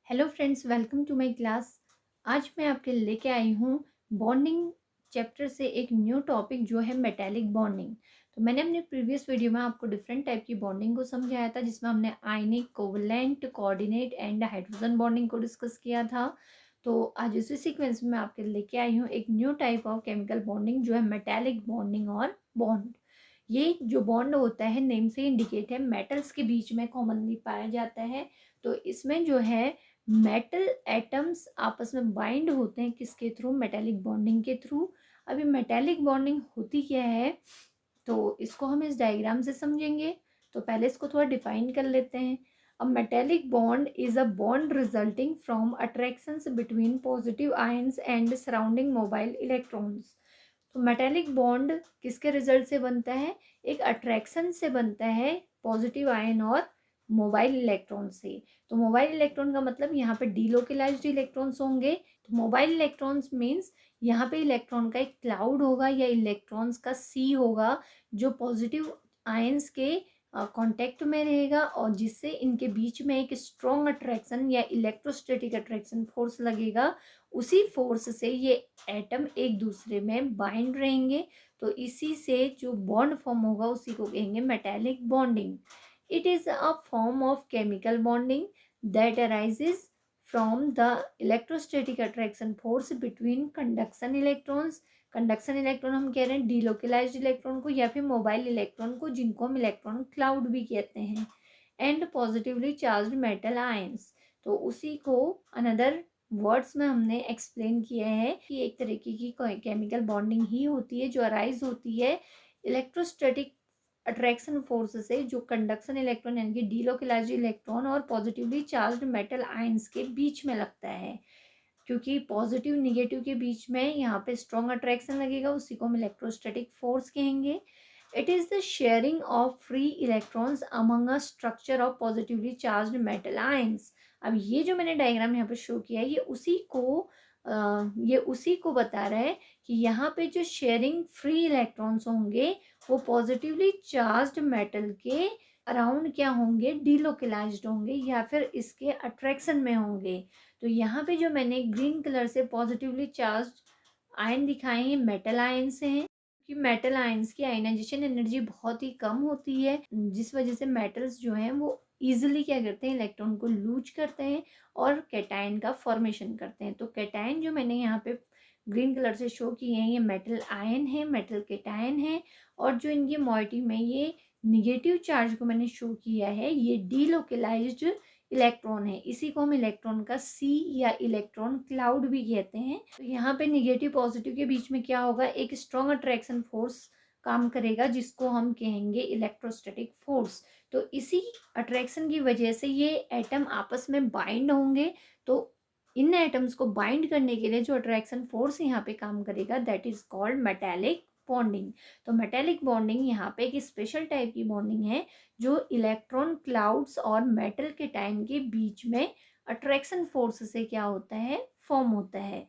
Hello friends, welcome to my class. आज मैं आपके लेके आई हूँ बॉन्डिंग चैप्टर से एक न्यू टॉपिक जो है मेटालिक बॉन्डिंग। तो मैंने अपने प्रीवियस वीडियो में आपको डिफरेंट टाइप की बॉन्डिंग को समझाया था, जिसमें हमने ionic, covalent, coordinate and hydrogen bonding को डिस्कस किया था। तो आज इसी सीक्वेंस में आपके लेके आई हूँ एक new type of chemical bonding जो है मेटालिक बॉन्डिंग और बॉन्ड। ये जो बॉन्ड होता है नेम से इंडिकेट है मेटल्स के बीच में कॉमनली पाया जाता है। तो इसमें जो है मेटल एटम्स आपस में बाइंड होते हैं, किसके थ्रू? मेटालिक बॉन्डिंग के थ्रू। अभी मेटालिक बॉन्डिंग होती क्या है, तो इसको हम इस डायग्राम से समझेंगे। तो पहले इसको थोड़ा डिफाइन कर लेते हैं। अ metallic bond is a bond resulting from attractions between positive ions and surrounding mobile electrons. तो मेटालिक बॉन्ड किसके रिजल्ट से बनता है? एक अट्रैक्शन से बनता है, पॉजिटिव आयन और मोबाइल इलेक्ट्रॉन से। तो मोबाइल इलेक्ट्रॉन का मतलब यहाँ पे डीलोकलाइज्ड इलेक्ट्रॉन्स होंगे। तो मोबाइल इलेक्ट्रॉन्स मीन्स यहाँ पे इलेक्ट्रॉन का एक क्लाउड होगा या इलेक्ट्रॉन्स का सी होगा, जो पॉजिटिव आयंस के कांटेक्ट में रहेगा और जिससे इनके बीच में एक स्ट्रॉन्ग अट्रैक्शन या इलेक्ट्रोस्टैटिक अट्रैक्शन फोर्स लगेगा। उसी फोर्स से ये एटम एक दूसरे में बाइंड रहेंगे। तो इसी से जो बॉन्ड फॉर्म होगा उसी को कहेंगे metallic bonding. It is a form of chemical bonding that arises from the electrostatic attraction force between conduction electrons. Conduction electron हम कह रहे हैं डीलोकलाइज्ड इलेक्ट्रॉन को, या फिर मोबाइल इलेक्ट्रॉन को, जिनको हम इलेक्ट्रॉन क्लाउड भी कहते हैं, and positively charged metal ions. तो उसी को अनदर वर्ड्स में हमने एक्सप्लेन किया है कि एक तरीके की केमिकल बॉन्डिंग ही होती है जो अराइज होती है इलेक्ट्रोस्टैटिक अट्रैक्शन फोर्स से, जो कंडक्शन इलेक्ट्रॉन यानी कि डीलोकलाइज्ड इलेक्ट्रॉन और पॉजिटिवली चार्ज्ड मेटल आयंस के बीच में लगता है। क्योंकि पॉजिटिव निगेटिव के बीच में यहाँ पे स्ट्रॉन्ग अट्रैक्शन लगेगा, उसी को हम इलेक्ट्रोस्टैटिक फोर्स कहेंगे। It is the sharing of free electrons among a structure of positively charged metal ions. अब ये जो मैंने डायग्राम यहाँ पे शो किया है, ये उसी को बता रहा है कि यहाँ पे जो शेयरिंग फ्री इलेक्ट्रॉन्स होंगे वो पॉजिटिवली चार्ज्ड मेटल के अराउंड क्या होंगे? डीलोकलाइज्ड होंगे या फिर इसके अट्रैक्शन में होंगे। तो यहाँ पे जो मैंने ग्रीन कलर से पॉजिटिवली चार्ज्ड आयन दिखाए हैं, मेटल आयन से हैं। कि मेटल आयंस की आयनाइजेशन एनर्जी बहुत ही कम होती है, जिस वजह से मेटल्स जो हैं वो इजीली क्या करते हैं? इलेक्ट्रॉन को लूज करते हैं और कैटायन का फॉर्मेशन करते हैं। तो कैटायन जो मैंने यहाँ पे ग्रीन कलर से शो किए हैं, ये मेटल आयन है, मेटल कैटायन है। और जो इनकी मॉइटी में ये निगेटिव चार्ज को मैंने शो किया है, ये डीलोकलाइज्ड इलेक्ट्रॉन है। इसी को हम इलेक्ट्रॉन का सी या इलेक्ट्रॉन क्लाउड भी कहते हैं। तो यहाँ पे निगेटिव पॉजिटिव के बीच में क्या होगा? एक स्ट्रॉन्ग अट्रैक्शन फोर्स काम करेगा, जिसको हम कहेंगे इलेक्ट्रोस्टैटिक फोर्स। तो इसी अट्रैक्शन की वजह से ये एटम आपस में बाइंड होंगे। तो इन एटम्स को बाइंड करने के लिए जो अट्रैक्शन फोर्स यहाँ पे काम करेगा, that is called metallic bonding. तो मेटालिक बॉन्डिंग यहाँ पे एक स्पेशल टाइप की बॉन्डिंग है, जो इलेक्ट्रॉन क्लाउड्स और मेटल के टाइम के बीच में अट्रैक्शन फोर्स से क्या होता है? फॉर्म होता है।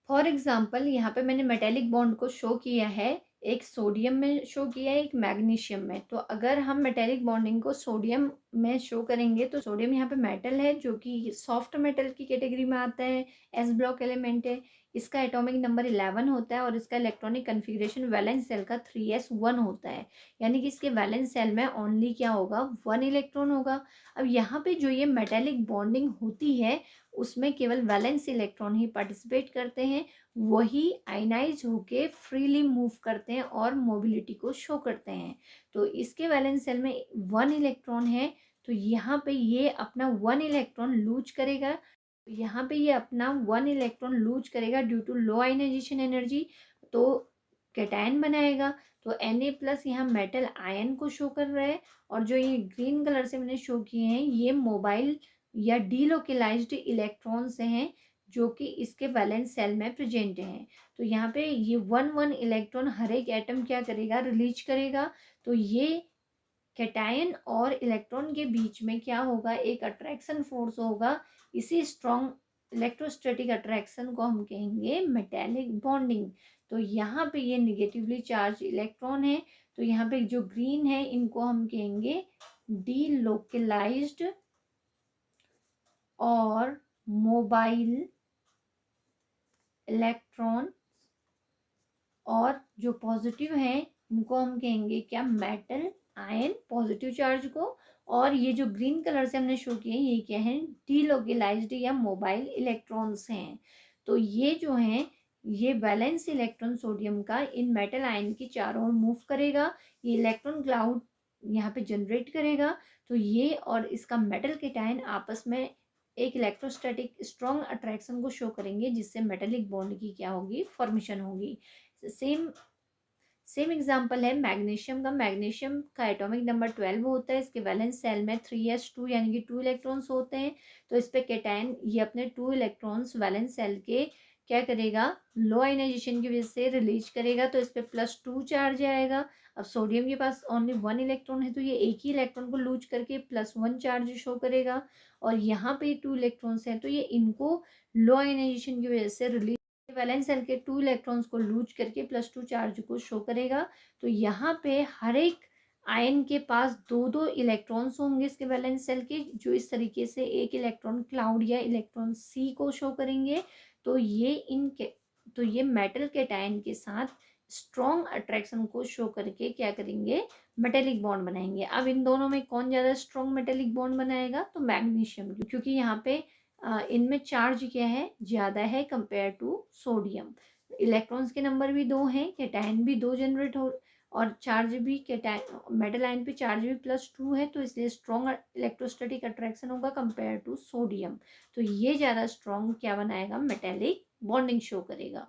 फॉर एग्जाम्पल यहाँ पे मैंने मेटेलिक बॉन्ड को शो किया है, एक सोडियम में शो किया है, एक मैग्नीशियम में। तो अगर हम मेटेलिक बॉन्डिंग को सोडियम में शो करेंगे, तो सोडियम यहाँ पे मेटल है जो कि सॉफ्ट मेटल की कैटेगरी में आता है, एस ब्लॉक एलिमेंट है। इसका एटॉमिक नंबर 11 होता है और इसका इलेक्ट्रॉनिक कन्फिग्रेशन वैलेंस सेल का 3s1 होता है। यानी कि इसके वैलेंस सेल में ओनली क्या होगा? 1 इलेक्ट्रॉन होगा। अब यहाँ पे जो ये मेटेलिक बॉन्डिंग होती है, उसमें केवल वैलेंस इलेक्ट्रॉन ही पार्टिसिपेट करते हैं, वही आयनाइज होके फ्रीली मूव करते हैं और मोबिलिटी को शो करते हैं। तो इसके वैलेंस सेल में 1 इलेक्ट्रॉन है, तो यहाँ पे ये अपना 1 इलेक्ट्रॉन लूज करेगा। तो यहाँ पे ये अपना 1 इलेक्ट्रॉन लूज करेगा due to low ionization energy, तो कैटायन बनाएगा। तो Na+ यहाँ मेटल आयन को शो कर रहा है, और जो ये ग्रीन कलर से मैंने शो किए हैं, ये मोबाइल या डीलोकलाइज्ड इलेक्ट्रॉन्स हैं, जो कि इसके वैलेंस सेल में प्रेजेंट हैं। तो यहाँ पे ये 1 इलेक्ट्रॉन हर एक एटम क्या करेगा? रिलीज करेगा। तो ये कैटायन और इलेक्ट्रॉन के बीच में क्या होगा? एक अट्रैक्शन फोर्स होगा। इसी स्ट्रॉन्ग इलेक्ट्रोस्टैटिक अट्रैक्शन को हम कहेंगे मेटालिक बॉन्डिंग। तो यहाँ पे ये निगेटिवली चार्ज इलेक्ट्रॉन है, तो यहाँ पे जो ग्रीन है इनको हम कहेंगे डीलोकलाइज्ड और मोबाइल इलेक्ट्रॉन, और जो पॉजिटिव हैं इनको हम कहेंगे क्या, मेटल आयन, पॉजिटिव चार्ज को। और ये जो ग्रीन कलर से हमने शो किए ये क्या है, डीलोकेलाइज्ड या मोबाइल इलेक्ट्रॉन्स हैं। तो ये जो हैं ये वैलेंस इलेक्ट्रॉन सोडियम का इन मेटल आयन की चारों ओर मूव करेगा, ये इलेक्ट्रॉन क्लाउड यहाँ पे जनरेट करेगा। तो ये और इसका मेटल केटायन आपस में एक इलेक्ट्रोस्टैटिक स्ट्रॉन्ग अट्रैक्शन को शो करेंगे, जिससे मेटेलिक बॉन्ड की क्या होगी, फॉर्मेशन होगी। सेम सेम एग्जांपल है मैग्नीशियम का। मैग्नीशियम का एटॉमिक नंबर 12 होता है, इसके वैलेंस सेल में 3s2 यानी कि 2 इलेक्ट्रॉन्स होते हैं। तो इस पे कैटायन ये अपने 2 इलेक्ट्रॉन्स वैलेंस सेल के क्या करेगा, लो आयनाइजेशन की वजह से रिलीज करेगा, तो इस पे +2 चार्ज आएगा। अब सोडियम के पास ओनली 1 इलेक्ट्रॉन है, तो ये एक ही इलेक्ट्रॉन को लूज करके +1 चार्ज शो करेगा। और यहाँ पे 2 इलेक्ट्रॉन्स हैं, तो ये इनको लो आयनाइजेशन की वजह से रिलीज, वैलेंस सेल के 2 इलेक्ट्रॉन्स को लूज करके +2 चार्ज को शो करेगा। तो यहाँ पे हर एक आयन के पास 2-2 इलेक्ट्रॉन्स होंगे इसके वैलेंस सेल के, जो इस तरीके से एक इलेक्ट्रॉन क्लाउड या इलेक्ट्रॉन सी को शो करेंगे। तो ये मेटल कैटायन के साथ स्ट्रॉन्ग अट्रैक्शन को शो करके क्या करेंगे, मेटेलिक बॉन्ड बनाएंगे। अब इन दोनों में कौन ज़्यादा स्ट्रॉन्ग मेटेलिक बॉन्ड बनाएगा, तो मैग्नीशियम, क्योंकि यहाँ पे इनमें चार्ज क्या है, ज़्यादा है कंपेयर टू सोडियम। इलेक्ट्रॉन्स के नंबर भी 2 हैं, कैटायन भी 2 जनरेट हो, और चार्ज भी कैटायन मेटल आयन पे चार्ज भी +2 है, तो इसलिए स्ट्रॉन्ग इलेक्ट्रोस्टैटिक अट्रैक्शन होगा कंपेयर टू सोडियम। तो ये ज़्यादा स्ट्रॉन्ग क्या बनाएगा, मेटेलिक बॉन्डिंग शो करेगा।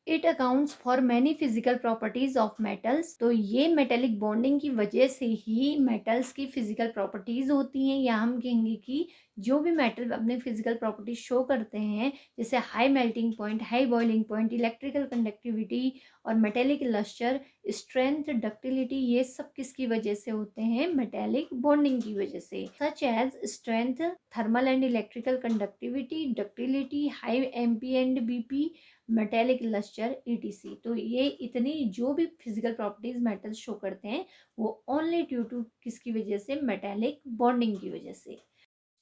It accounts for many physical properties of metals. तो ये मेटेलिक बॉन्डिंग की वजह से ही मेटल्स की फिजिकल प्रॉपर्टीज होती हैं, या हम कहेंगे कि जो भी मेटल अपने फिजिकल प्रॉपर्टीज शो करते हैं, जैसे high melting point, high boiling point, electrical conductivity और मेटेलिक लस्टर, स्ट्रेंथ, डक्टिलिटी, ये सब किसकी वजह से होते हैं, मेटेलिक बॉन्डिंग की वजह से। Such as strength, thermal and electrical conductivity, ductility, high MP and BP, metallic lustre etc. तो ये इतनी जो भी फिजिकल प्रॉपर्टीज मेटल शो करते हैं वो ओनली ड्यू टू किसकी वजह से, मेटेलिक बॉन्डिंग की वजह से।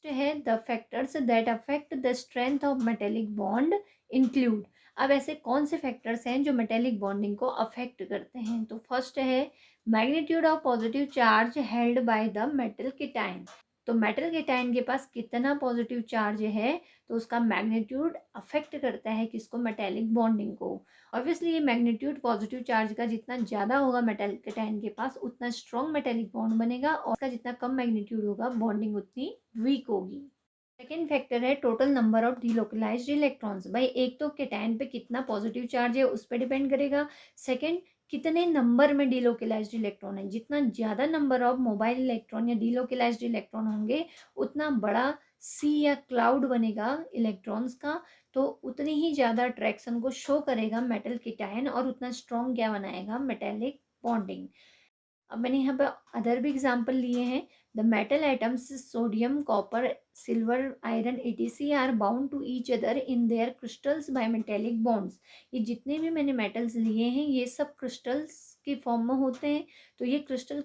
है the factors that affect the strength of metallic bond include. अब ऐसे कौन से फैक्टर्स हैं जो मेटेलिक बॉन्डिंग को अफेक्ट करते हैं, तो फर्स्ट है magnitude of positive charge held by the metal cation. तो मेटल केटायन के पास कितना पॉजिटिव चार्ज है, तो उसका मैग्नीट्यूड अफेक्ट करता है किसको, मेटेलिक बॉन्डिंग को। ऑब्वियसली ये मैग्नीट्यूड पॉजिटिव चार्ज का जितना ज़्यादा होगा मेटल केटायन के पास, उतना स्ट्रॉन्ग मेटेलिक बॉन्ड बनेगा, और उसका जितना कम मैग्नीट्यूड होगा बॉन्डिंग उतनी वीक होगी। सेकेंड फैक्टर है total number of delocalised electrons. भाई एक तो केटायन पे कितना पॉजिटिव चार्ज है उस पर डिपेंड करेगा। सेकेंड, कितने नंबर में डीलोकलाइज्ड इलेक्ट्रॉन है, जितना ज़्यादा नंबर ऑफ मोबाइल इलेक्ट्रॉन या डीलोकलाइज्ड इलेक्ट्रॉन होंगे उतना बड़ा सी या क्लाउड बनेगा इलेक्ट्रॉन्स का, तो उतनी ही ज़्यादा अट्रैक्शन को शो करेगा मेटल केटायन, और उतना स्ट्रॉन्ग क्या बनाएगा, मेटेलिक बॉन्डिंग। अब मैंने यहाँ पर अदर भी एग्जाम्पल लिए हैं। The metal atoms sodium, copper, silver, iron etc are bound to each other in their crystals by metallic bonds. ये जितने भी मैंने मेटल्स लिए हैं ये सब क्रिस्टल्स के फॉर्म में होते हैं। तो ये क्रिस्टल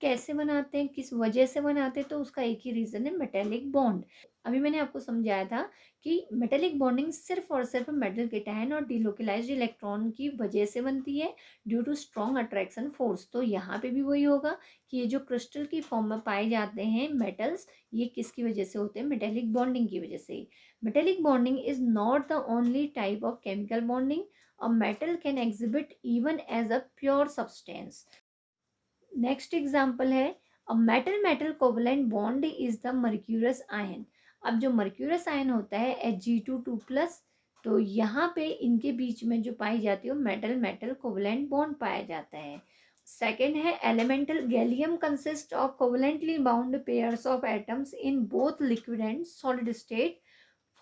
कैसे बनाते हैं, किस वजह से बनाते हैं, तो उसका एक ही रीज़न है, मेटेलिक बॉन्ड। अभी मैंने आपको समझाया था कि मेटेलिक बॉन्डिंग सिर्फ और सिर्फ मेटल केटायन और डीलोकलाइज्ड इलेक्ट्रॉन की वजह से बनती है due to strong attraction force. तो यहाँ पे भी वही होगा कि ये जो क्रिस्टल की फॉर्म में पाए जाते हैं मेटल्स, ये किसकी वजह से होते हैं, मेटेलिक बॉन्डिंग की वजह से। Metallic bonding is not the only type of chemical bonding a metal can exhibit even as a pure substance. Next example है a metal metal covalent bond is the mercurous ion. अब जो mercurous ion होता है Hg2+, तो यहाँ पे इनके बीच में जो पाई जाती है मेटल मेटल कोवलेंट बॉन्ड पाया जाता है। सेकेंड है elemental gallium consist of covalently bound pairs of atoms in both liquid and solid state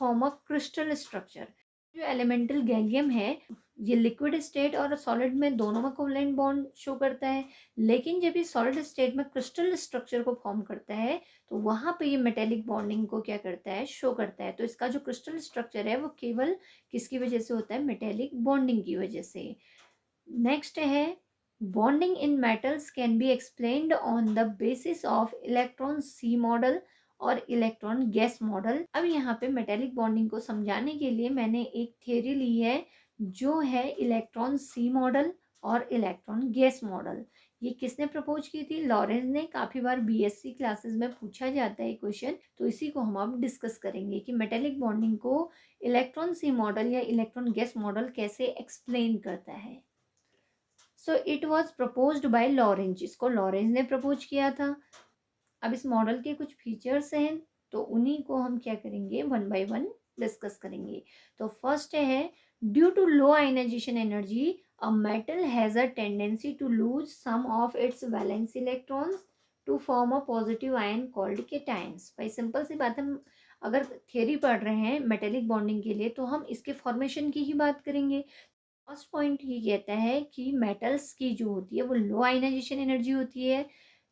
form of crystal structure. जो एलिमेंटल गैलियम है ये लिक्विड स्टेट और सॉलिड में दोनों में कोवलेंट बॉन्ड शो करता है, लेकिन जब ये सॉलिड स्टेट में क्रिस्टल स्ट्रक्चर को फॉर्म करता है तो वहाँ पे ये मेटेलिक बॉन्डिंग को क्या करता है, शो करता है। तो इसका जो क्रिस्टल स्ट्रक्चर है वो केवल किसकी वजह से होता है, मेटेलिक बॉन्डिंग की वजह से। नेक्स्ट है bonding in metals can be explained on the basis of electron sea model और इलेक्ट्रॉन गैस मॉडल। अब यहाँ पे मेटेलिक बॉन्डिंग को समझाने के लिए मैंने एक थ्योरी ली है जो है इलेक्ट्रॉन सी मॉडल और इलेक्ट्रॉन गैस मॉडल। ये किसने प्रपोज की थी? लॉरेंस ने। काफी बार बीएससी क्लासेस में पूछा जाता है क्वेश्चन, तो इसी को हम अब डिस्कस करेंगे कि मेटेलिक बॉन्डिंग को इलेक्ट्रॉन सी मॉडल या इलेक्ट्रॉन गैस मॉडल कैसे एक्सप्लेन करता है। So it was proposed by Lawrence, इसको लॉरेंस ने प्रपोज किया था। अब इस मॉडल के कुछ फीचर्स हैं, तो उन्हीं को हम क्या करेंगे, वन बाय वन डिस्कस करेंगे। तो फर्स्ट है, due to low ionization energy a metal has a tendency to lose some of its valence electrons to form a positive ion called cations. भाई सिंपल सी बात है, हम अगर थियरी पढ़ रहे हैं मेटेलिक बॉन्डिंग के लिए तो हम इसके फॉर्मेशन की ही बात करेंगे। फर्स्ट पॉइंट ये कहता है कि मेटल्स की जो होती है वो लो आयनाइजेशन एनर्जी होती है,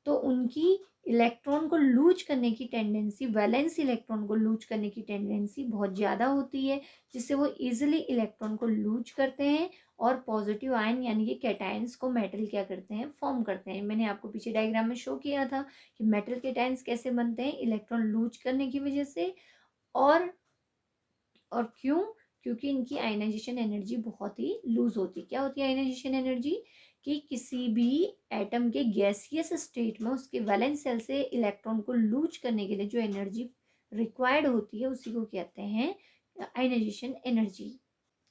तो उनकी इलेक्ट्रॉन को लूज करने की टेंडेंसी, वैलेंस इलेक्ट्रॉन को लूज करने की टेंडेंसी बहुत ज़्यादा होती है, जिससे वो इजीली इलेक्ट्रॉन को लूज करते हैं और पॉजिटिव आयन यानी कि कैटायंस को मेटल क्या करते हैं, फॉर्म करते हैं। मैंने आपको पीछे डायग्राम में शो किया था कि मेटल कैटायंस कैसे बनते हैं, इलेक्ट्रॉन लूज करने की वजह से। और क्यों? क्योंकि इनकी आयनाइजेशन एनर्जी बहुत ही लूज होती है। क्या होती है आयनाइजेशन एनर्जी? कि किसी भी एटम के गैसियस स्टेट में उसके वैलेंस शेल से इलेक्ट्रॉन को लूज करने के लिए जो एनर्जी रिक्वायर्ड होती है उसी को कहते हैं आयनाइजेशन एनर्जी।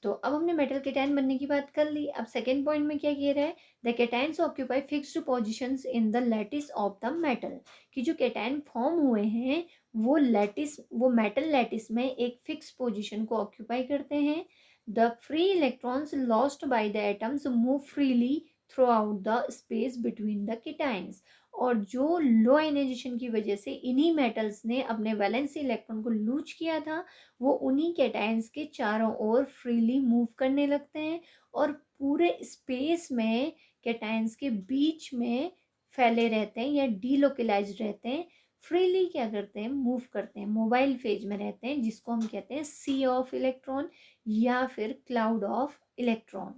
तो अब हमने मेटल केटायन बनने की बात कर ली। अब सेकेंड पॉइंट में क्या कह रहा है, the cations occupy fixed positions in the lattice of the metal, कि जो केटायन फॉर्म हुए हैं वो मेटल लैटिस में एक फिक्स पोजीशन को ऑक्यूपाई करते हैं। The free electrons lost by the atoms move freely through out the space between the cations, और जो लो आयनाइजेशन की वजह से इन्हीं मेटल्स ने अपने वैलेंसी इलेक्ट्रॉन को लूज किया था, वो उन्हीं कैटायंस के चारों ओर फ्रीली मूव करने लगते हैं और पूरे स्पेस में कैटायंस के बीच में फैले रहते हैं या डीलोकलाइज्ड रहते हैं। फ्रीली क्या करते हैं, मूव करते हैं, मोबाइल फेज में रहते हैं, जिसको हम कहते हैं सी ऑफ इलेक्ट्रॉन या फिर cloud of electron.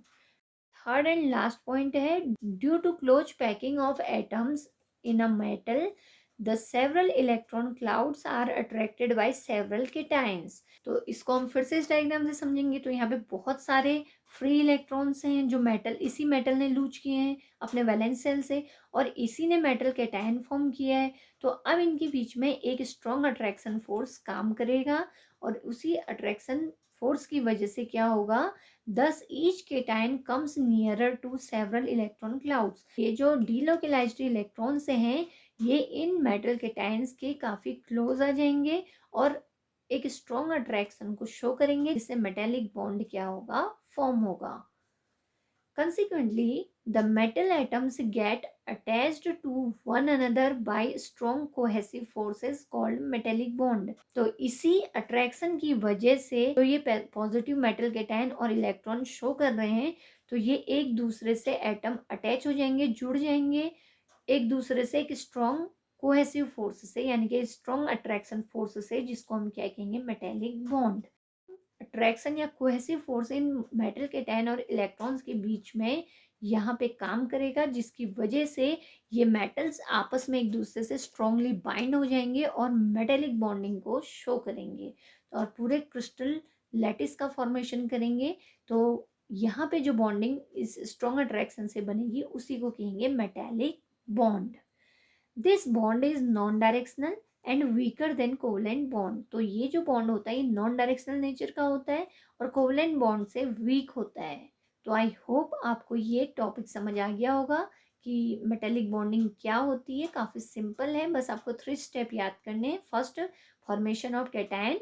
Third and last point है, due to close packing of atoms in a metal the several electron clouds are attracted by several cations. तो इसको हम फिर से इस डायग्राम से समझेंगे। तो यहाँ पे बहुत सारे फ्री इलेक्ट्रॉन्स हैं जो इसी मेटल ने लूज किए हैं अपने वैलेंस शेल से, और इसी ने मेटल केटायन फॉर्म किया है। तो अब इनके बीच में एक स्ट्रॉन्ग अट्रैक्शन फोर्स काम करेगा, और उसी अट्रैक्शन फोर्स की वजह से क्या होगा, thus each cation comes nearer to several electron clouds। ये जो डीलोकलाइज्ड इलेक्ट्रॉन्स हैं ये इन मेटल केटायंस के काफी क्लोज आ जाएंगे और एक स्ट्रॉन्ग अट्रैक्शन को शो करेंगे, जिससे मेटेलिक बॉन्ड क्या होगा, फॉर्म होगा। Consequently, the metal atoms get attached to one another by strong cohesive forces called metallic bond। तो इसी अट्रैक्शन की वजह से जो ये पॉजिटिव मेटल केटायन और इलेक्ट्रॉन शो कर रहे हैं, तो ये एक दूसरे से एटम अटैच हो जाएंगे, जुड़ जाएंगे एक दूसरे से एक स्ट्रॉन्ग कोहेसिव फोर्स से, यानी कि स्ट्रॉन्ग अट्रैक्शन फोर्स से, जिसको हम क्या कहेंगे, मेटेलिक बॉन्ड। अट्रैक्शन या cohesive force in metal cation और इलेक्ट्रॉन्स के बीच में यहाँ पे काम करेगा, जिसकी वजह से ये मेटल्स आपस में एक दूसरे से स्ट्रांगली बाइंड हो जाएंगे और मेटेलिक बॉन्डिंग को शो करेंगे और पूरे क्रिस्टल लैटिस का फॉर्मेशन करेंगे। तो यहाँ पे जो बॉन्डिंग इस स्ट्रॉन्ग अट्रैक्शन से बनेगी उसी को कहेंगे metallic bond. This bond is non directional and weaker then covalent bond. तो ये जो बॉन्ड होता है ये नॉन डायरेक्शनल नेचर का होता है और कोवलेंट बॉन्ड से वीक होता है। तो आई होप आपको ये टॉपिक समझ आ गया होगा कि मेटेलिक बॉन्डिंग क्या होती है। काफ़ी सिंपल है, बस आपको 3 स्टेप याद करने हैं। First, formation of cation.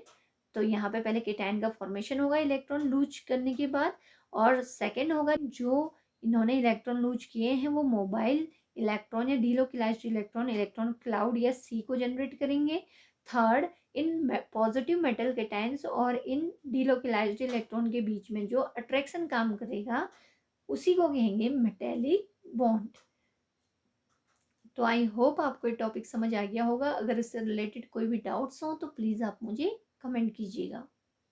तो यहाँ पे पहले केटायन का फॉर्मेशन होगा इलेक्ट्रॉन लूज करने के बाद, और सेकेंड होगा जो इन्होंने इलेक्ट्रॉन लूज किए हैं वो मोबाइल इलेक्ट्रॉन या डीलोकलाइज्ड इलेक्ट्रॉन इलेक्ट्रॉन क्लाउड या सी को जनरेट करेंगे। Third, in positive metal cations और इन डीलोकलाइज्ड इलेक्ट्रॉन के बीच में जो अट्रैक्शन काम करेगा उसी को कहेंगे मेटेलिक बॉन्ड। तो आई होप आपको ये टॉपिक समझ आ गया होगा। अगर इससे रिलेटेड कोई भी डाउट्स हो तो प्लीज़ आप मुझे कमेंट कीजिएगा।